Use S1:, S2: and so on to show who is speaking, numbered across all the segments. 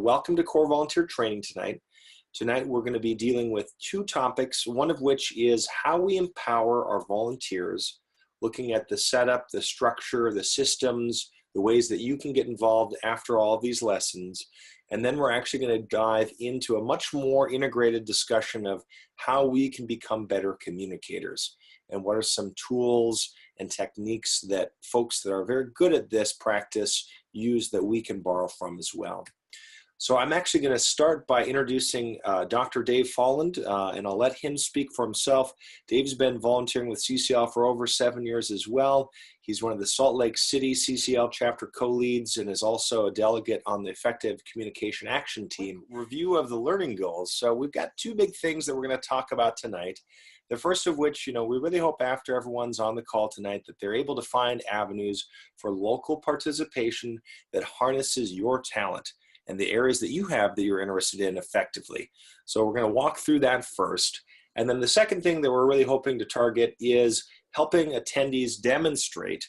S1: welcome to Core Volunteer Training tonight. Tonight we're going to be dealing with two topics, one of which is how we empower our volunteers, looking at the setup, the structure, the systems, the ways that you can get involved after all of these lessons. And then we're actually going to dive into a much more integrated discussion of how we can become better communicators and what are some tools and techniques that folks that are very good at this practice use that we can borrow from as well. So I'm actually going to start by introducing Dr. Dave Folland, and I'll let him speak for himself. Dave's been volunteering with CCL for over 7 years as well. He's one of the Salt Lake City CCL chapter co-leads and is also a delegate on the Effective Communication Action Team. Review of the learning goals. So we've got two big things that we're going to talk about tonight. The first of which, we really hope after everyone's on the call tonight that they're able to find avenues for local participation that harnesses your talent and the areas that you have that you're interested in effectively. So we're going to walk through that first. And then the second thing that we're really hoping to target is helping attendees demonstrate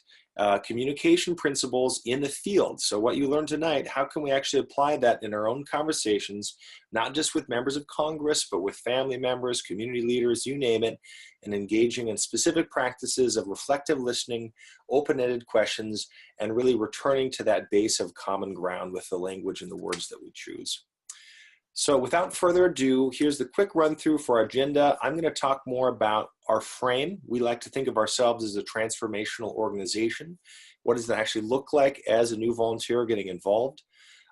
S1: communication principles in the field. So what you learned tonight, how can we actually apply that in our own conversations, not just with members of Congress, but with family members, community leaders, you name it, and engaging in specific practices of reflective listening, open-ended questions, and really returning to that base of common ground with the language and the words that we choose. So without further ado, here's the quick run through for our agenda. I'm going to talk more about our frame. We like to think of ourselves as a transformational organization. What does that actually look like as a new volunteer getting involved?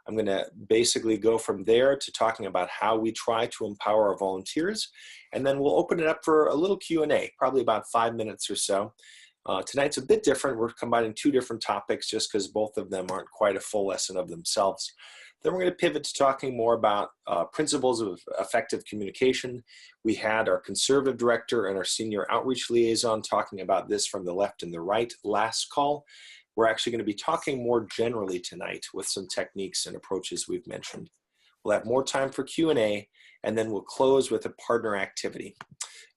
S1: I'm going to basically go from there to talking about how we try to empower our volunteers. And then we'll open it up for a little Q&A, probably about 5 minutes or so. Tonight's a bit different. We're combining two different topics just because both of them aren't quite a full lesson of themselves. Then we're going to pivot to talking more about principles of effective communication. We had our conservative director and our senior outreach liaison talking about this from the left and the right last call. We're actually going to be talking more generally tonight with some techniques and approaches we've mentioned. We'll have more time for Q&A, and then we'll close with a partner activity.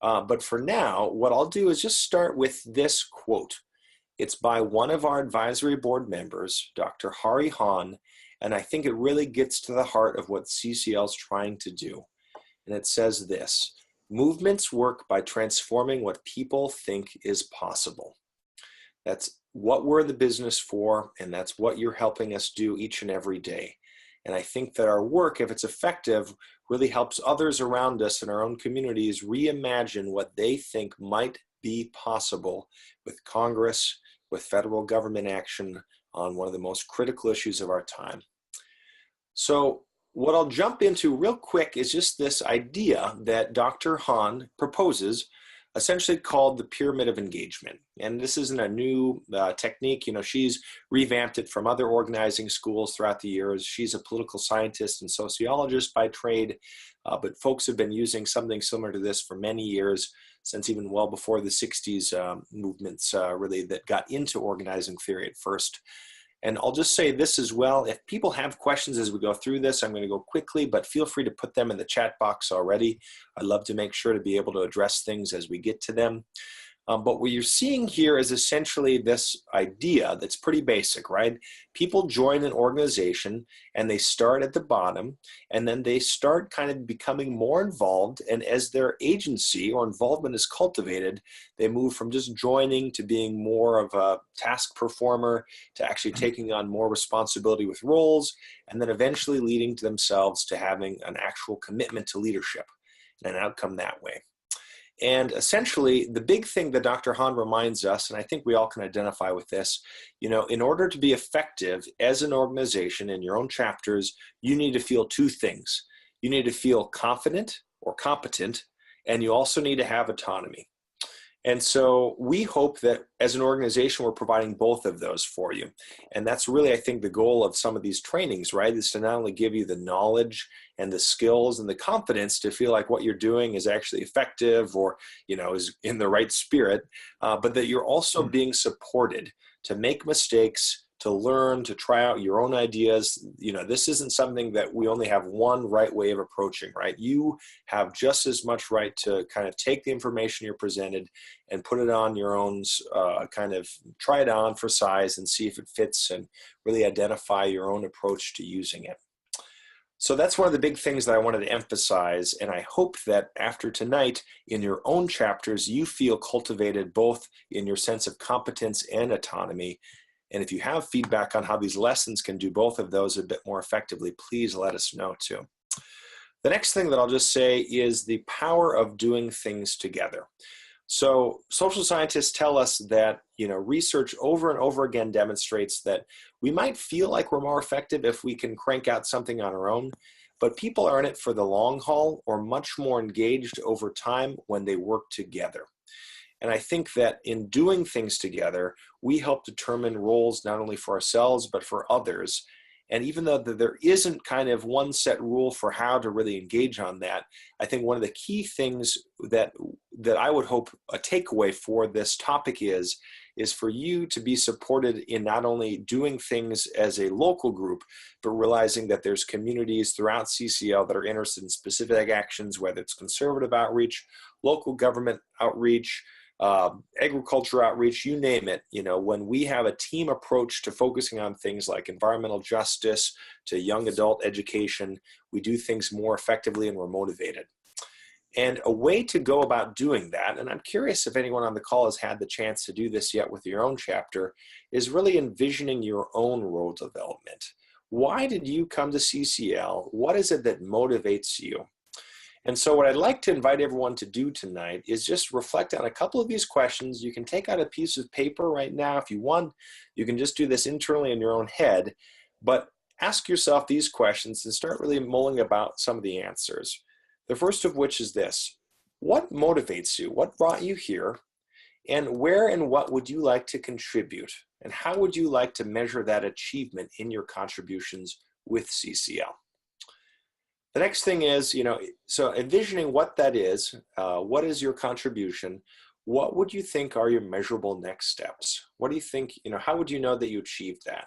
S1: But for now, what I'll do is just start with this quote. It's by one of our advisory board members, Dr. Hari Hahn, and I think it really gets to the heart of what CCL is trying to do. And it says this: movements work by transforming what people think is possible. That's what we're the business for, and that's what you're helping us do each and every day. And I think that our work, if it's effective, really helps others around us in our own communities reimagine what they think might be possible with Congress, with federal government action on one of the most critical issues of our time. So what I'll jump into real quick is just this idea that Dr. Hahn proposes, essentially called the pyramid of engagement. And this isn't a new technique. She's revamped it from other organizing schools throughout the years. She's a political scientist and sociologist by trade, but folks have been using something similar to this for many years, since even well before the 60s movements really that got into organizing theory at first. And I'll just say this as well, if people have questions as we go through this, I'm going to go quickly, but feel free to put them in the chat box already. I'd love to make sure to be able to address things as we get to them. But what you're seeing here is essentially this idea that's pretty basic, right? People join an organization and they start at the bottom, and then they start kind of becoming more involved. And as their agency or involvement is cultivated, they move from just joining to being more of a task performer to actually taking on more responsibility with roles, and then eventually leading to themselves to having an actual commitment to leadership and an outcome that way. And essentially, the big thing that Dr. Hahn reminds us, and I think we all can identify with this, in order to be effective as an organization in your own chapters, you need to feel two things. You need to feel confident or competent, and you also need to have autonomy. And so we hope that as an organization, we're providing both of those for you. And that's really, I think, the goal of some of these trainings, right? Is to not only give you the knowledge and the skills and the confidence to feel like what you're doing is actually effective or, is in the right spirit, but that you're also being supported to make mistakes, to learn, to try out your own ideas. This isn't something that we only have one right way of approaching, right? You have just as much right to kind of take the information you're presented and put it on your own, kind of try it on for size and see if it fits and really identify your own approach to using it. So that's one of the big things that I wanted to emphasize, and I hope that after tonight, in your own chapters, you feel cultivated both in your sense of competence and autonomy. And if you have feedback on how these lessons can do both of those a bit more effectively, please let us know too. The next thing that I'll just say is the power of doing things together. So social scientists tell us that, research over and over again demonstrates that we might feel like we're more effective if we can crank out something on our own, but people are in it for the long haul or much more engaged over time when they work together. And I think that in doing things together, we help determine roles not only for ourselves, but for others. And even though there isn't kind of one set rule for how to really engage on that, I think one of the key things that I would hope a takeaway for this topic is for you to be supported in not only doing things as a local group, but realizing that there's communities throughout CCL that are interested in specific actions, whether it's conservative outreach, local government outreach, agriculture outreach, you name it. When we have a team approach to focusing on things like environmental justice to young adult education, we do things more effectively and we're motivated. And a way to go about doing that, and I'm curious if anyone on the call has had the chance to do this yet with your own chapter, is really envisioning your own role development. Why did you come to CCL? What is it that motivates you? And so what I'd like to invite everyone to do tonight is just reflect on a couple of these questions. You can take out a piece of paper right now if you want. You can just do this internally in your own head, but ask yourself these questions and start really mulling about some of the answers. The first of which is this: what motivates you? What brought you here? And where and what would you like to contribute? And how would you like to measure that achievement in your contributions with CCL? The next thing is, so envisioning what that is, what is your contribution? What would you think are your measurable next steps? What do you think, how would you know that you achieved that?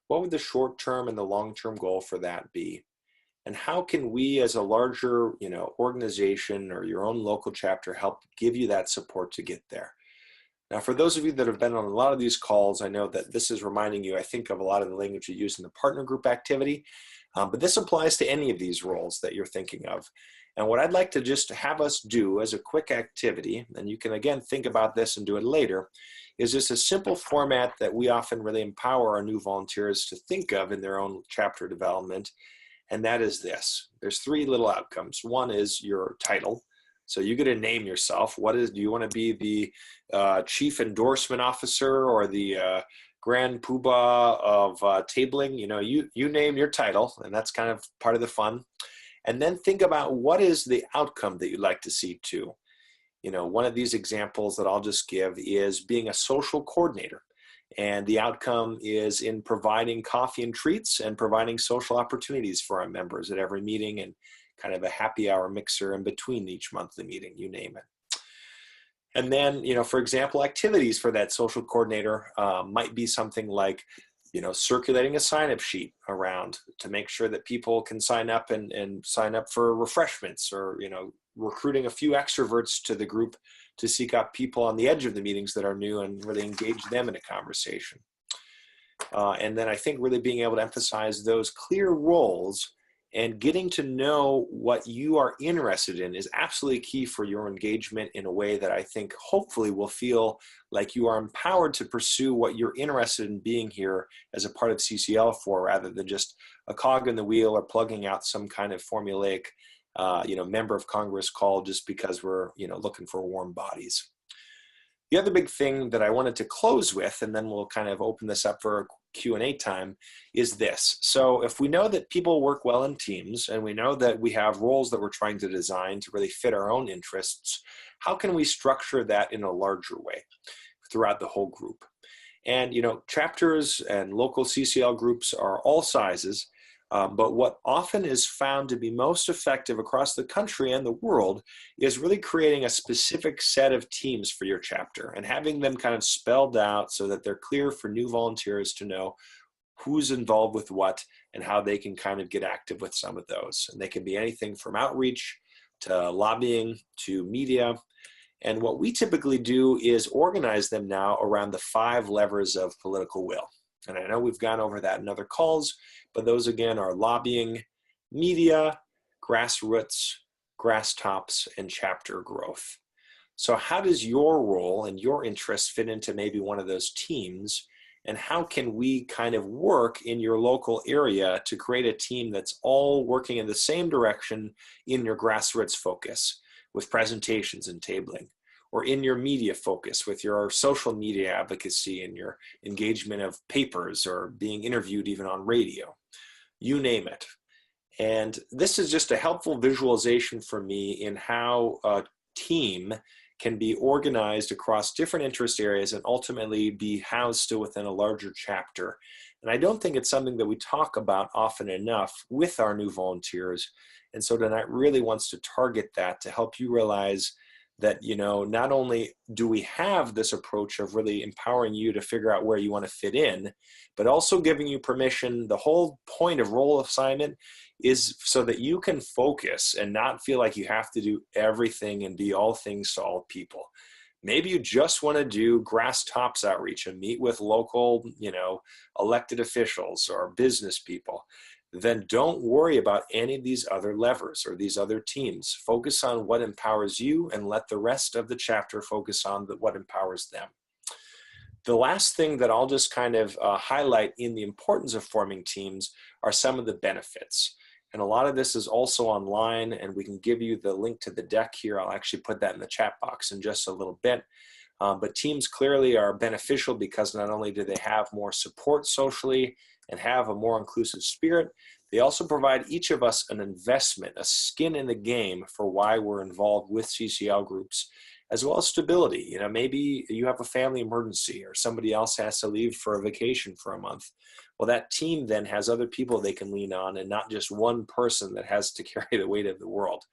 S1: What would the short-term and the long-term goal for that be? And how can we as a larger, organization or your own local chapter help give you that support to get there? Now, for those of you that have been on a lot of these calls, I know that this is reminding you, I think, of a lot of the language you use in the partner group activity. But this applies to any of these roles that you're thinking of. And what I'd like to just have us do as a quick activity, and you can again think about this and do it later, is just a simple format that we often really empower our new volunteers to think of in their own chapter development. And that is this. There's three little outcomes. One is your title. So you get to name yourself. Do you want to be the chief endorsement officer or the grand poobah of tabling? You name your title, and that's kind of part of the fun. And then think about what is the outcome that you'd like to see too. One of these examples that I'll just give is being a social coordinator. And the outcome is in providing coffee and treats and providing social opportunities for our members at every meeting and kind of a happy hour mixer in between each monthly meeting, you name it. And then, for example, activities for that social coordinator might be something like, circulating a sign-up sheet around to make sure that people can sign up and sign up for refreshments, or, recruiting a few extroverts to the group to seek out people on the edge of the meetings that are new and really engage them in a conversation. And then I think really being able to emphasize those clear roles and getting to know what you are interested in is absolutely key for your engagement in a way that I think hopefully will feel like you are empowered to pursue what you're interested in being here as a part of CCL for, rather than just a cog in the wheel or plugging out some kind of formulaic, member of Congress call just because we're, looking for warm bodies. The other big thing that I wanted to close with, and then we'll kind of open this up for Q&A time, is this. So if we know that people work well in teams, and we know that we have roles that we're trying to design to really fit our own interests, how can we structure that in a larger way throughout the whole group? And, chapters and local CCL groups are all sizes, but what often is found to be most effective across the country and the world is really creating a specific set of teams for your chapter and having them kind of spelled out so that they're clear for new volunteers to know who's involved with what and how they can kind of get active with some of those. And they can be anything from outreach to lobbying to media. And what we typically do is organize them now around the 5 levers of political will. And I know we've gone over that in other calls, but those again are lobbying, media, grassroots, grass tops, and chapter growth. So how does your role and your interests fit into maybe one of those teams? And how can we kind of work in your local area to create a team that's all working in the same direction in your grassroots focus with presentations and tabling, or in your media focus with your social media advocacy and your engagement of papers or being interviewed even on radio, you name it. And this is just a helpful visualization for me in how a team can be organized across different interest areas and ultimately be housed still within a larger chapter. And I don't think it's something that we talk about often enough with our new volunteers. And so tonight really wants to target that to help you realize that, you know, not only do we have this approach of really empowering you to figure out where you want to fit in, but also giving you permission. The whole point of role assignment is so that you can focus and not feel like you have to do everything and be all things to all people. Maybe you just want to do grass tops outreach and meet with local, you know, elected officials or business people. Then don't worry about any of these other levers or these other teams. Focus on what empowers you and let the rest of the chapter focus on what empowers them. The last thing that I'll just kind of highlight in the importance of forming teams are some of the benefits. And a lot of this is also online, and we can give you the link to the deck here. I'll actually put that in the chat box in just a little bit. But teams clearly are beneficial because not only do they have more support socially and have a more inclusive spirit, they also provide each of us an investment, a skin in the game for why we're involved with CCL groups, as well as stability. You know, maybe you have a family emergency or somebody else has to leave for a vacation for a month. Well, that team then has other people they can lean on and not just one person that has to carry the weight of the world.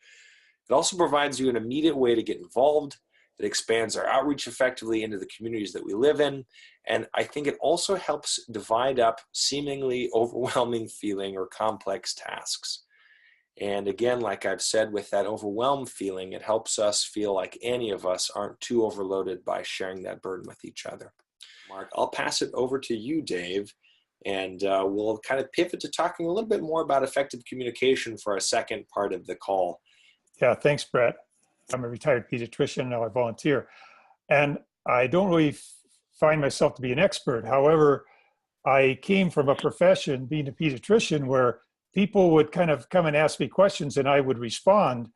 S1: It also provides you an immediate way to get involved. It expands our outreach effectively into the communities that we live in. And I think it also helps divide up seemingly overwhelming feeling or complex tasks. And again, like I've said, with that overwhelmed feeling, it helps us feel like any of us aren't too overloaded by sharing that burden with each other. Mark, I'll pass it over to you, Dave, and we'll kind of pivot to talking a little bit more about effective communication for our second part of the call.
S2: Yeah, thanks, Brett. I'm a retired pediatrician, now I volunteer. And I don't really find myself to be an expert. However, I came from a profession, being a pediatrician, where people would kind of come and ask me questions and I would respond.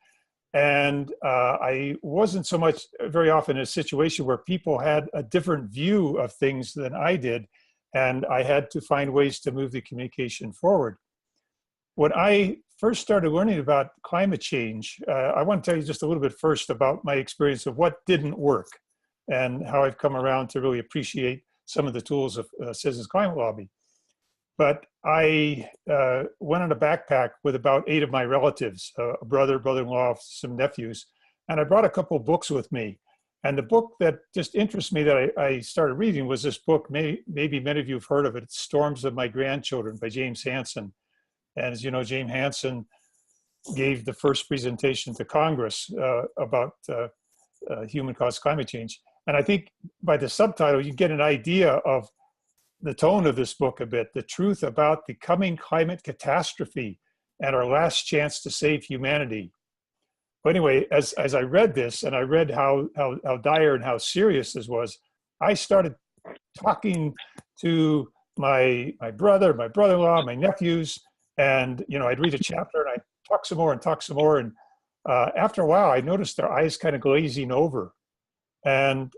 S2: And I wasn't so much very often in a situation where people had a different view of things than I did. And I had to find ways to move the communication forward. When I first started learning about climate change, I want to tell you just a little bit first about my experience of what didn't work and how I've come around to really appreciate some of the tools of Citizens Climate Lobby. But I went on a backpack with about 8 of my relatives, a brother, brother-in-law, some nephews, and I brought a couple of books with me. And the book that just interests me that I started reading was this book, maybe many of you have heard of it, Storms of My Grandchildren by James Hansen. And as you know, James Hansen gave the first presentation to Congress about human-caused climate change. And I think by the subtitle, you get an idea of the tone of this book a bit, the truth about the coming climate catastrophe and our last chance to save humanity. But anyway, as I read this and I read how dire and how serious this was, I started talking to my brother, my brother-in-law, my nephews, and you know, I'd read a chapter and I'd talk some more and talk some more. And after a while, I noticed their eyes kind of glazing over. And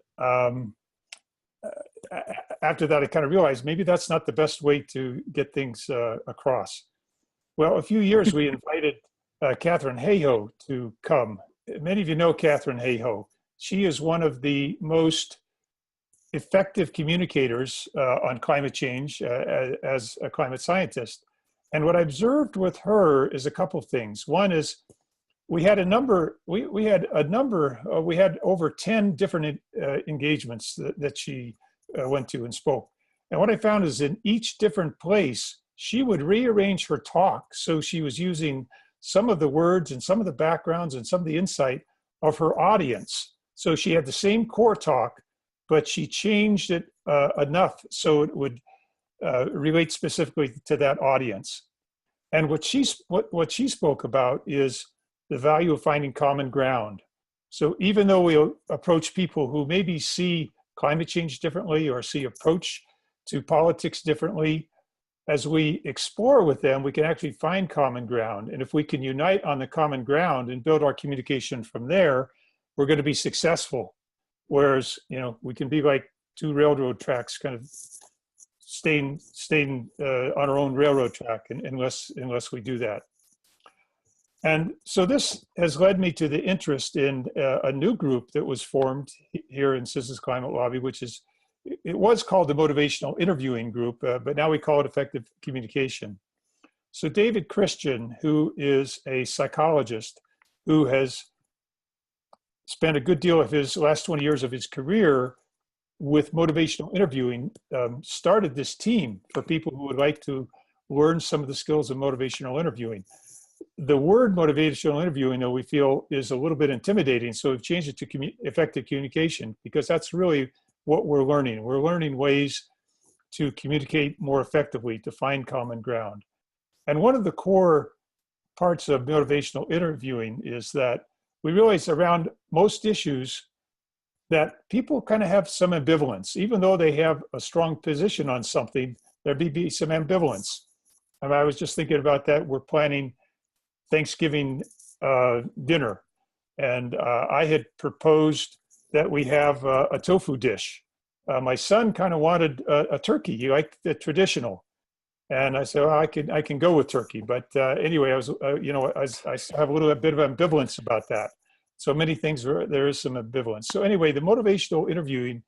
S2: after that, I kind of realized maybe that's not the best way to get things across. Well, a few years we invited Catherine Hayhoe to come. Many of you know Catherine Hayhoe. She is one of the most effective communicators on climate change as a climate scientist. And what I observed with her is a couple of things. One is we had over 10 different engagements that she went to and spoke. And what I found is in each different place, she would rearrange her talk. So she was using some of the words and some of the backgrounds and some of the insight of her audience. So she had the same core talk, but she changed it enough so it would relate specifically to that audience. And what she spoke about is the value of finding common ground. So even though we approach people who maybe see climate change differently or see approach to politics differently, as we explore with them, we can actually find common ground. And if we can unite on the common ground and build our communication from there, we're going to be successful. Whereas, we can be like two railroad tracks, kind of staying on our own railroad track, unless we do that. And so this has led me to the interest in a new group that was formed here in Citizens Climate Lobby, it was called the Motivational Interviewing Group, but now we call it Effective Communication. So David Christian, who is a psychologist who has spent a good deal of his last 20 years of his career with motivational interviewing, started this team for people who would like to learn some of the skills of motivational interviewing. The word motivational interviewing, though, we feel is a little bit intimidating, so we've changed it to effective communication, because that's really what we're learning. We're learning ways to communicate more effectively, to find common ground. And one of the core parts of motivational interviewing is that we realize around most issues that people kind of have some ambivalence. Even though they have a strong position on something, there may be some ambivalence. And I was just thinking about that. We're planning Thanksgiving dinner, and I had proposed that we have a tofu dish. My son kind of wanted a turkey. He liked the traditional, and I said, well, I can go with turkey. But anyway, I have a little bit of ambivalence about that. So many things there is some ambivalence. So anyway, the motivational interviewing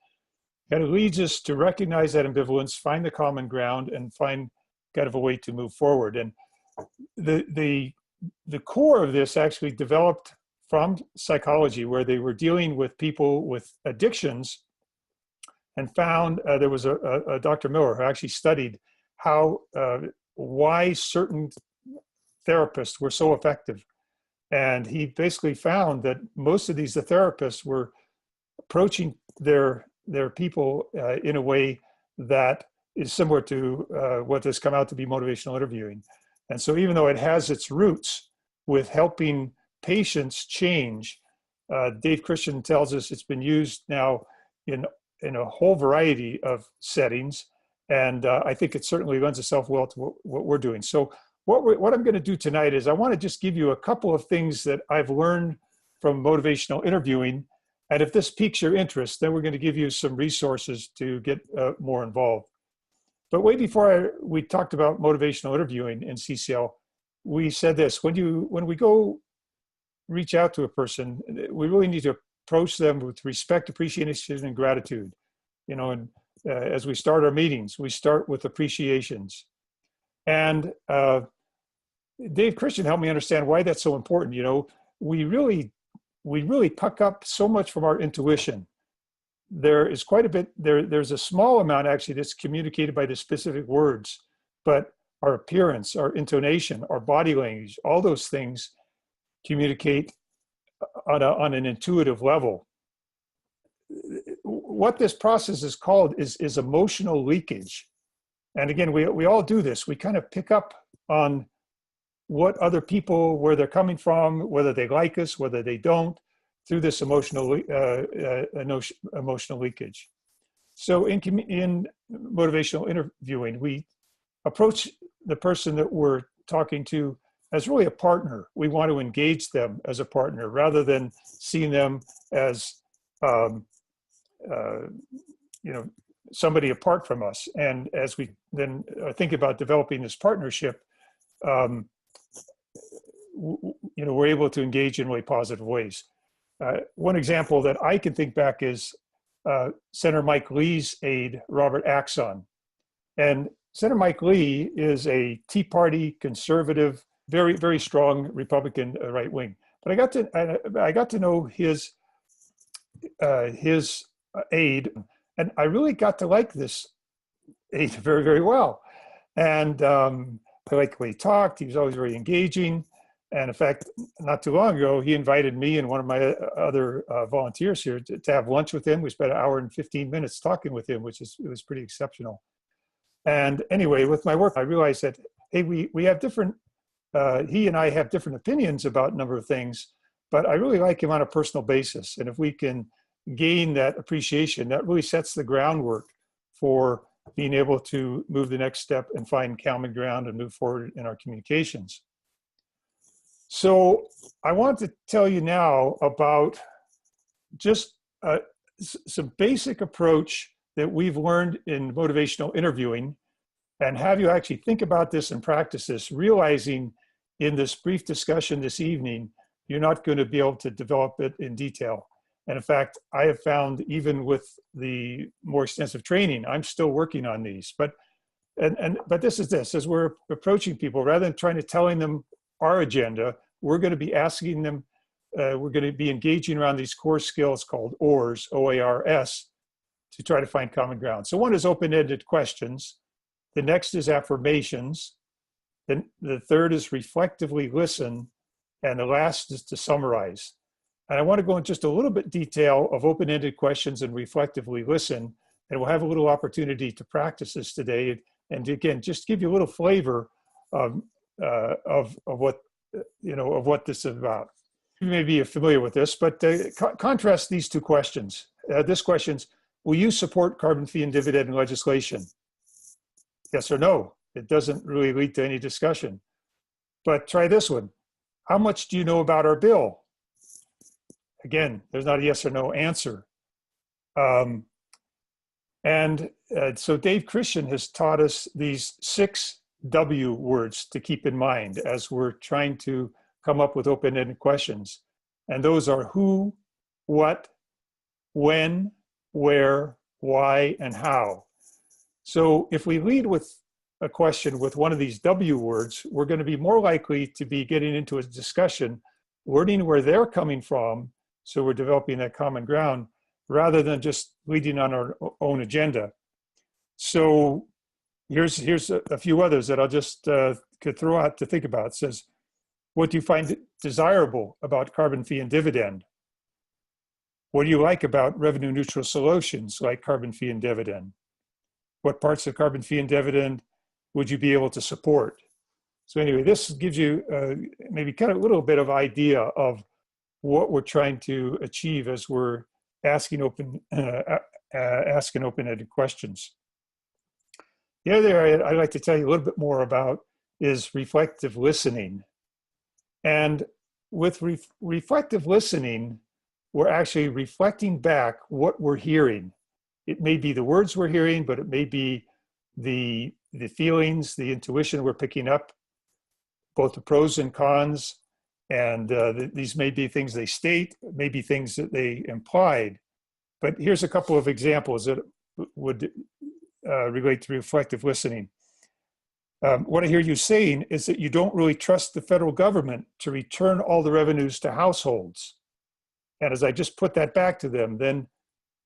S2: kind of leads us to recognize that ambivalence, find the common ground, and find kind of a way to move forward. And the core of this actually developed from psychology, where they were dealing with people with addictions, and found there was a Dr. Miller who actually studied why certain therapists were so effective. And he basically found that most of these therapists were approaching their people in a way that is similar to what has come out to be motivational interviewing. And so even though it has its roots with helping patients change, Dave Christian tells us it's been used now in a whole variety of settings. And I think it certainly lends itself well to what we're doing. So what I'm going to do tonight is I want to just give you a couple of things that I've learned from motivational interviewing. And if this piques your interest, then we're going to give you some resources to get more involved. But way before we talked about motivational interviewing in CCL, we said this: when we go reach out to a person, we really need to approach them with respect, appreciation, and gratitude. And as we start our meetings, we start with appreciations. And Dave Christian helped me understand why that's so important. We really pick up so much from our intuition. There is quite a bit, there's a small amount actually that's communicated by the specific words, but our appearance, our intonation, our body language, all those things communicate on an intuitive level. What this process is called is emotional leakage. And again, we all do this. We kind of pick up on what other people, where they're coming from, whether they like us, whether they don't, through this emotional leakage. So in motivational interviewing, we approach the person that we're talking to as really a partner. We want to engage them as a partner rather than seeing them as somebody apart from us. And as we then think about developing this partnership, we're able to engage in really positive ways. One example that I can think back is Senator Mike Lee's aide, Robert Axon. And Senator Mike Lee is a Tea Party conservative, very, very strong Republican right wing. But I got to know his aide, and I really got to like this aide very, very well. And I liked the way he talked. He was always very engaging. And in fact, not too long ago, he invited me and one of my other volunteers here to have lunch with him. We spent an hour and 15 minutes talking with him, it was pretty exceptional. And anyway, with my work, I realized that, hey, we have different he and I have different opinions about a number of things, but I really like him on a personal basis. And if we can gain that appreciation, that really sets the groundwork for being able to move the next step and find common ground and move forward in our communications. So I want to tell you now about just some basic approach that we've learned in motivational interviewing, and have you actually think about this and practice this, realizing in this brief discussion this evening, you're not going to be able to develop it in detail. And in fact, I have found even with the more extensive training, I'm still working on these. But this is this, as we're approaching people, rather than trying to telling them our agenda, we're going to be asking them, we're going to be engaging around these core skills called OARS, O-A-R-S, to try to find common ground. So one is open-ended questions. The next is affirmations. Then the third is reflectively listen. And the last is to summarize. And I want to go in just a little bit detail of open-ended questions and reflectively listen. And we'll have a little opportunity to practice this today. And again, just give you a little flavor of what, of what this is about. You may be familiar with this, but contrast these two questions. This question's, will you support carbon fee and dividend legislation? Yes or no? It doesn't really lead to any discussion. But try this one. How much do you know about our bill? Again, there's not a yes or no answer. So Dave Christian has taught us these 6 W words to keep in mind as we're trying to come up with open-ended questions. And those are who, what, when, where, why, and how. So if we lead with a question with one of these W words, we're going to be more likely to be getting into a discussion, learning where they're coming from, so we're developing that common ground, rather than just leading on our own agenda. So here's a few others that I'll just could throw out to think about. It says, what do you find desirable about carbon fee and dividend? What do you like about revenue neutral solutions like carbon fee and dividend? What parts of carbon fee and dividend would you be able to support? So anyway, this gives you maybe kind of a little bit of idea of what we're trying to achieve as we're asking open-ended questions. The other area I'd like to tell you a little bit more about is reflective listening. And with reflective listening, we're actually reflecting back what we're hearing. It may be the words we're hearing, but it may be the feelings, the intuition we're picking up, both the pros and cons. And these may be things they state, maybe things that they implied. But here's a couple of examples that would relate to reflective listening. What I hear you saying is that you don't really trust the federal government to return all the revenues to households. And as I just put that back to them, then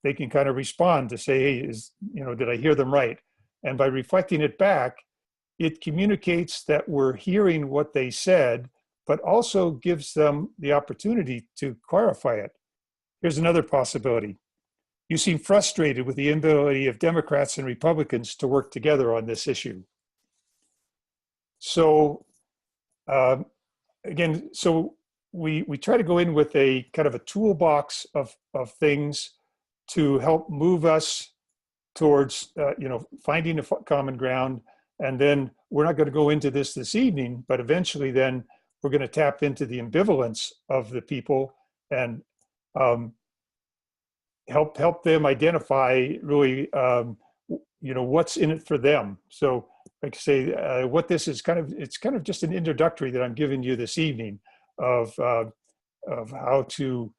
S2: they can kind of respond to say, hey, did I hear them right? And by reflecting it back, it communicates that we're hearing what they said, but also gives them the opportunity to clarify it. Here's another possibility. You seem frustrated with the inability of Democrats and Republicans to work together on this issue. So again, so we try to go in with a kind of a toolbox of things to help move us towards finding a common ground. And then we're not going to go into this evening, but eventually then we're going to tap into the ambivalence of the people and help them identify really what's in it for them. So like I say, what this is it's kind of just an introductory that I'm giving you this evening of how to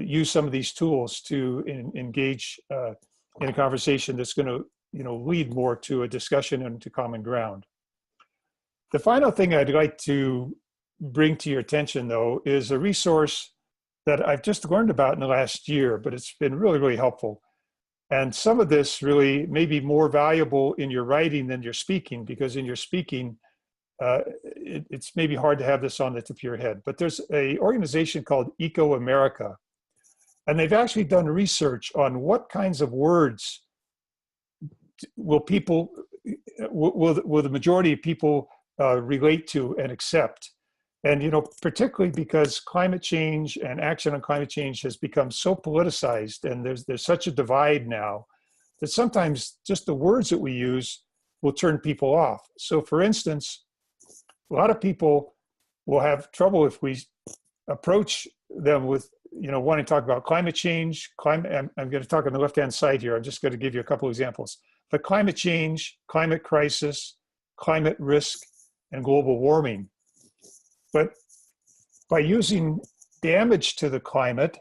S2: use some of these tools to engage in a conversation that's going to lead more to a discussion and to common ground. The final thing I'd like to bring to your attention, though, is a resource that I've just learned about in the last year, but it's been really, really helpful. And some of this really may be more valuable in your writing than your speaking, because in your speaking, it's maybe hard to have this on the tip of your head. But there's an organization called Eco America, and they've actually done research on what kinds of words will the majority of people relate to and accept. And, particularly because climate change and action on climate change has become so politicized, and there's such a divide now that sometimes just the words that we use will turn people off. So for instance, a lot of people will have trouble if we approach them with, wanting to talk about climate change, I'm going to talk on the left-hand side here. I'm just going to give you a couple examples. But climate change, climate crisis, climate risk, and global warming. But by using damage to the climate,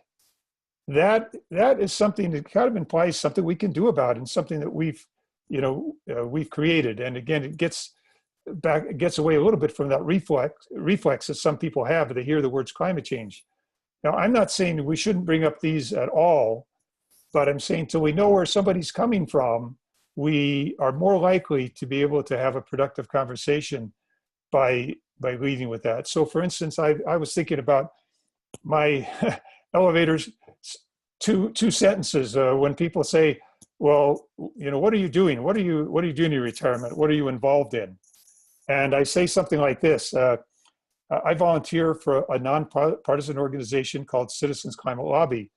S2: that is something that kind of implies something we can do about it, and something that we've created. And again, it gets away a little bit from that reflex that some people have when they hear the words climate change. Now, I'm not saying we shouldn't bring up these at all, but I'm saying till we know where somebody's coming from, we are more likely to be able to have a productive conversation by leading with that. So for instance, I was thinking about my elevators, two sentences. When people say, well, what are you doing? What are you doing in your retirement? What are you involved in? And I say something like this. I volunteer for a nonpartisan organization called Citizens Climate Lobby.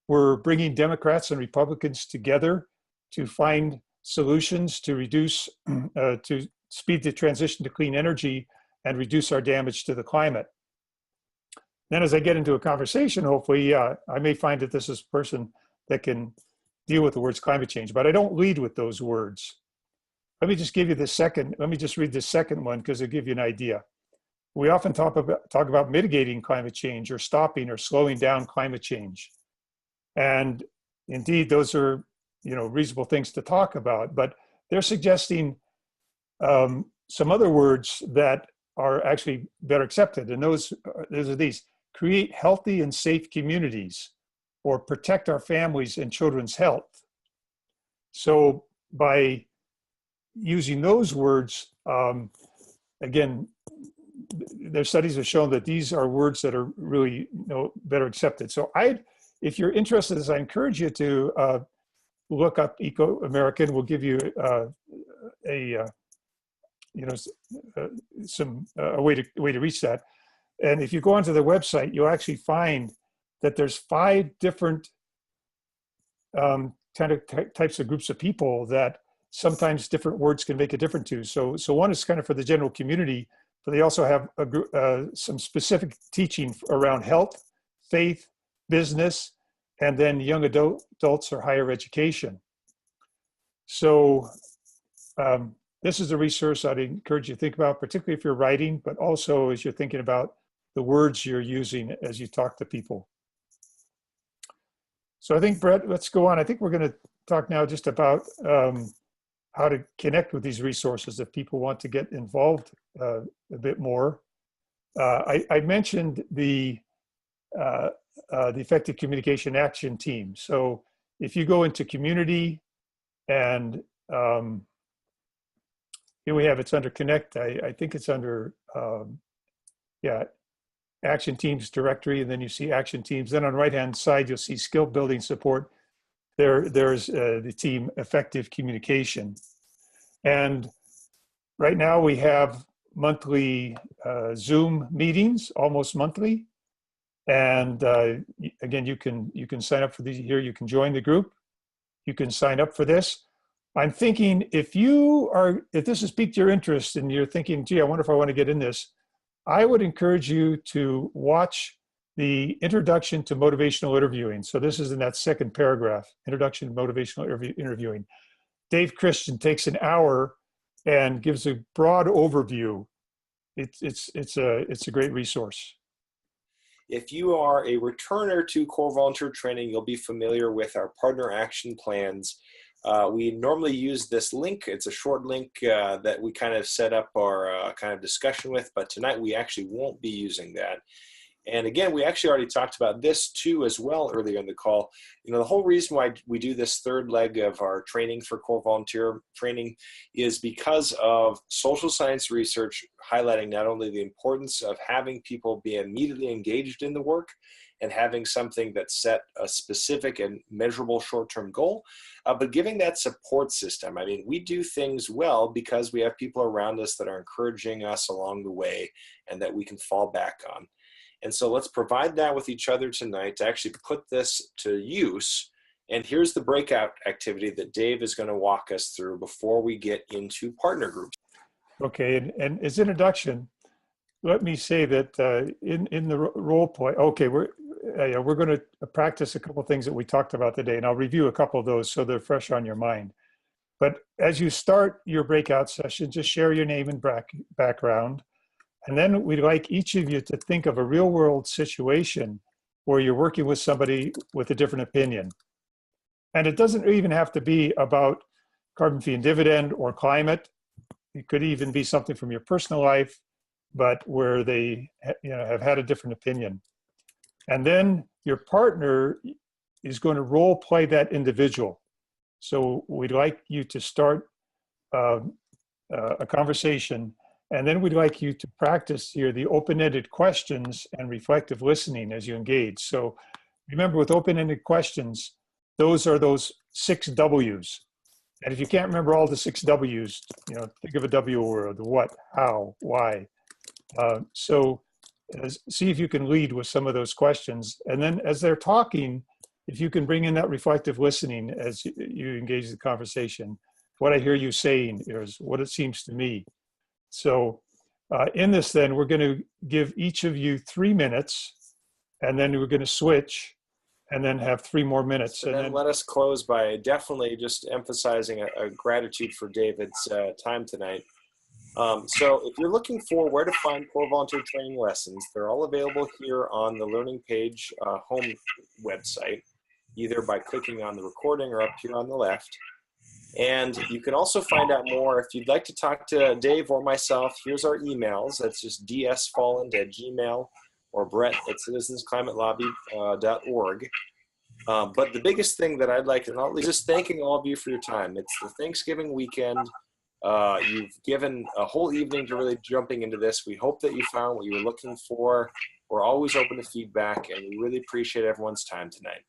S2: We're bringing Democrats and Republicans together to find solutions to reduce, to speed the transition to clean energy and reduce our damage to the climate. Then as I get into a conversation, hopefully, I may find that this is a person that can deal with the words climate change, but I don't lead with those words. Let me just read the second one because it'll give you an idea. We often talk about mitigating climate change or stopping or slowing down climate change. And indeed, those are, reasonable things to talk about, but they're suggesting some other words that are actually better accepted. And those are these: create healthy and safe communities, or protect our families and children's health. So by using those words, again, their studies have shown that these are words that are really better accepted. So if you're interested in this, I encourage you to look up Eco-American. We'll give you a way to reach that. And if you go onto the website, you'll actually find that there's 5 different types of groups of people that sometimes different words can make a difference to. So one is kind of for the general community, but they also have some specific teaching around health, faith, business, and then young adults or higher education. So this is a resource I'd encourage you to think about, particularly if you're writing, but also as you're thinking about the words you're using as you talk to people. So I think, Brett, let's go on. I think we're going to talk now just about how to connect with these resources if people want to get involved a bit more. I mentioned the Effective Communication Action Team. So if you go into community and here we have, it's under Connect. I think it's under, Action Teams directory, and then you see Action Teams. Then on the right-hand side, you'll see skill building support. There's the team Effective Communication. And right now we have monthly Zoom meetings, almost monthly. And again, you can sign up for these here. You can join the group. You can sign up for this. I'm thinking if this has piqued your interest and you're thinking, gee, I wonder if I want to get in this, I would encourage you to watch the Introduction to Motivational Interviewing. So this is in that second paragraph, Introduction to Motivational Interviewing. Dave Christian takes an hour and gives a broad overview. It's a great resource.
S1: If you are a returner to core volunteer training, you'll be familiar with our partner action plans. We normally use this link. It's a short link that we kind of set up our kind of discussion with, but tonight we actually won't be using that. And again, we actually already talked about this too as well earlier in the call. The whole reason why we do this third leg of our training for core volunteer training is because of social science research highlighting not only the importance of having people be immediately engaged in the work and having something that set a specific and measurable short-term goal, but giving that support system. I mean, we do things well because we have people around us that are encouraging us along the way and that we can fall back on. And so let's provide that with each other tonight to actually put this to use. And here's the breakout activity that Dave is going to walk us through before we get into partner groups.
S2: Okay, and as introduction, let me say that in the role play, okay, we're going to practice a couple of things that we talked about today, and I'll review a couple of those so they're fresh on your mind. But as you start your breakout session, just share your name and background, and then we'd like each of you to think of a real-world situation where you're working with somebody with a different opinion. And it doesn't even have to be about carbon fee and dividend or climate. It could even be something from your personal life, but where they have had a different opinion. And then your partner is going to role play that individual. So we'd like you to start a conversation, and then we'd like you to practice here the open-ended questions and reflective listening as you engage. So remember, with open-ended questions, those are those 6 W's. And if you can't remember all the 6 W's, think of a W word: the what, how, why. So see if you can lead with some of those questions. And then as they're talking, if you can bring in that reflective listening as you engage the conversation. What I hear you saying is what it seems to me. So in this, then, we're going to give each of you 3 minutes, and then we're going to switch and then have 3 more minutes.
S1: And then let us close by definitely just emphasizing a gratitude for David's time tonight. So if you're looking for where to find core volunteer training lessons, they're all available here on the Learning Page home website, either by clicking on the recording or up here on the left. And you can also find out more if you'd like to talk to Dave or myself. Here's our emails. That's just dsfolland@gmail.com or brett@citizensclimatelobby.org. But the biggest thing that I'd like to is just thanking all of you for your time. It's the Thanksgiving weekend. You've given a whole evening to really jumping into this. We hope that you found what you were looking for. We're always open to feedback, and we really appreciate everyone's time tonight.